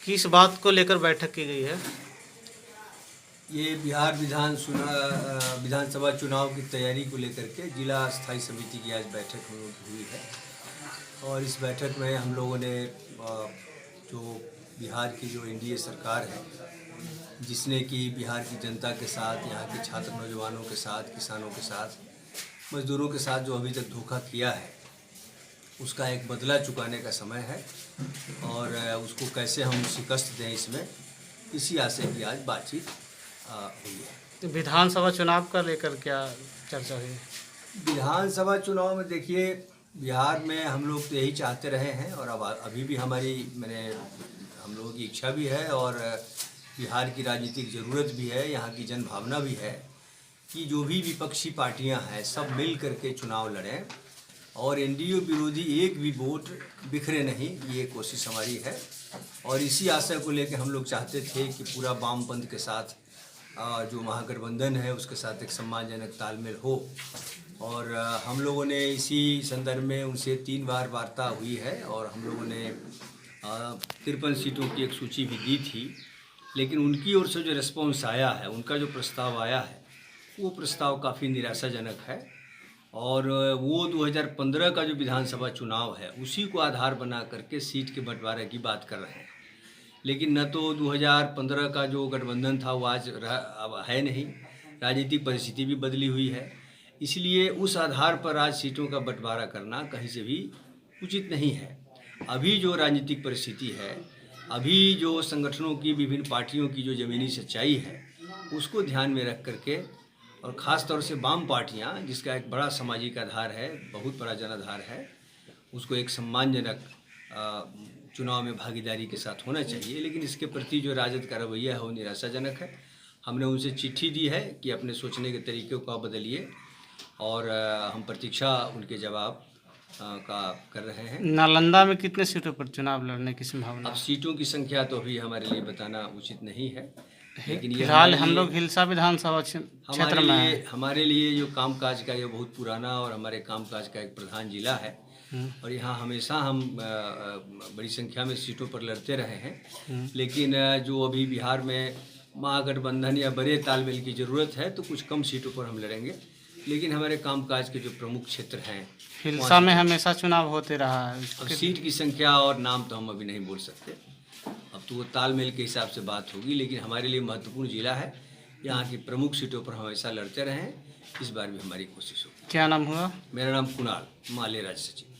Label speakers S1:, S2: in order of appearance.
S1: किस बात को लेकर बैठक की गई है?
S2: ये बिहार विधानसभा चुनाव की तैयारी को लेकर के जिला स्थायी समिति की आज बैठक हम लोग की हुई है। और इस बैठक में हम लोगों ने जो बिहार की जो एनडीए सरकार है, जिसने कि बिहार की जनता के साथ, यहाँ के छात्र नौजवानों के साथ, किसानों के साथ, मजदूरों के साथ जो अभी तक धोखा किया है, उसका एक बदला चुकाने का समय है। और उसको कैसे हम शिकस्त दें, इसमें इसी आशय की आज बातचीत हुई है।
S1: तो विधानसभा चुनाव का लेकर क्या चर्चा हुई?
S2: विधानसभा चुनाव में देखिए, बिहार में हम लोग तो यही चाहते रहे हैं और अब अभी भी हम लोगों की इच्छा भी है और बिहार की राजनीतिक ज़रूरत भी है, यहाँ की जन भावना भी है कि जो भी विपक्षी पार्टियां हैं सब मिल करके चुनाव लड़ें और एनडीए विरोधी एक भी वोट बिखरे नहीं, ये कोशिश हमारी है। और इसी आशय को लेकर हम लोग चाहते थे कि पूरा वामपंथ के साथ जो महागठबंधन है उसके साथ एक सम्मानजनक तालमेल हो। और हम लोगों ने इसी संदर्भ में उनसे 3 बार वार्ता हुई है और हम लोगों ने 53 सीटों की एक सूची भी दी थी। लेकिन उनकी ओर से जो रिस्पॉन्स आया है, उनका जो प्रस्ताव आया है, वो प्रस्ताव काफ़ी निराशाजनक है। और वो 2015 का जो विधानसभा चुनाव है उसी को आधार बना करके सीट के बंटवारे की बात कर रहे हैं। लेकिन न तो 2015 का जो गठबंधन था वो आज अब है नहीं, राजनीतिक परिस्थिति भी बदली हुई है, इसलिए उस आधार पर आज सीटों का बंटवारा करना कहीं से भी उचित नहीं है। अभी जो राजनीतिक परिस्थिति है, अभी जो संगठनों की, विभिन्न पार्टियों की जो ज़मीनी सच्चाई है, उसको ध्यान में रख करके और ख़ास तौर से वाम पार्टियां, जिसका एक बड़ा सामाजिक आधार है, बहुत बड़ा जनाधार है, उसको एक सम्मानजनक चुनाव में भागीदारी के साथ होना चाहिए। लेकिन इसके प्रति जो राजद का रवैया है वो निराशाजनक है। हमने उनसे चिट्ठी दी है कि अपने सोचने के तरीक़े को आप बदलिए और हम प्रतीक्षा उनके जवाब का कर रहे हैं।
S1: नालंदा में कितने सीटों पर चुनाव लड़ने की संभावना?
S2: अब सीटों की संख्या तो अभी हमारे लिए बताना उचित नहीं है, लेकिन ये
S1: फिलहाल हम लोग हिलसा विधानसभा क्षेत्र में हैं।
S2: हमारे लिए जो कामकाज का ये बहुत पुराना और हमारे कामकाज का एक प्रधान जिला है और यहाँ हमेशा हम बड़ी संख्या में सीटों पर लड़ते रहे हैं। लेकिन जो अभी बिहार में महागठबंधन या बड़े तालमेल की ज़रूरत है, तो कुछ कम सीटों पर हम लड़ेंगे। लेकिन हमारे कामकाज के जो प्रमुख क्षेत्र हैं,
S1: हिलसा में हमेशा चुनाव होते रहा है।
S2: अब सीट की संख्या और नाम तो हम अभी नहीं बोल सकते, अब तो वो तालमेल के हिसाब से बात होगी। लेकिन हमारे लिए महत्वपूर्ण जिला है, यहाँ की प्रमुख सीटों पर हमेशा लड़ते रहें, इस बार भी हमारी कोशिश होगी।
S1: क्या नाम हुआ?
S2: मेरा नाम कुणाल, माले राज्य सचिव।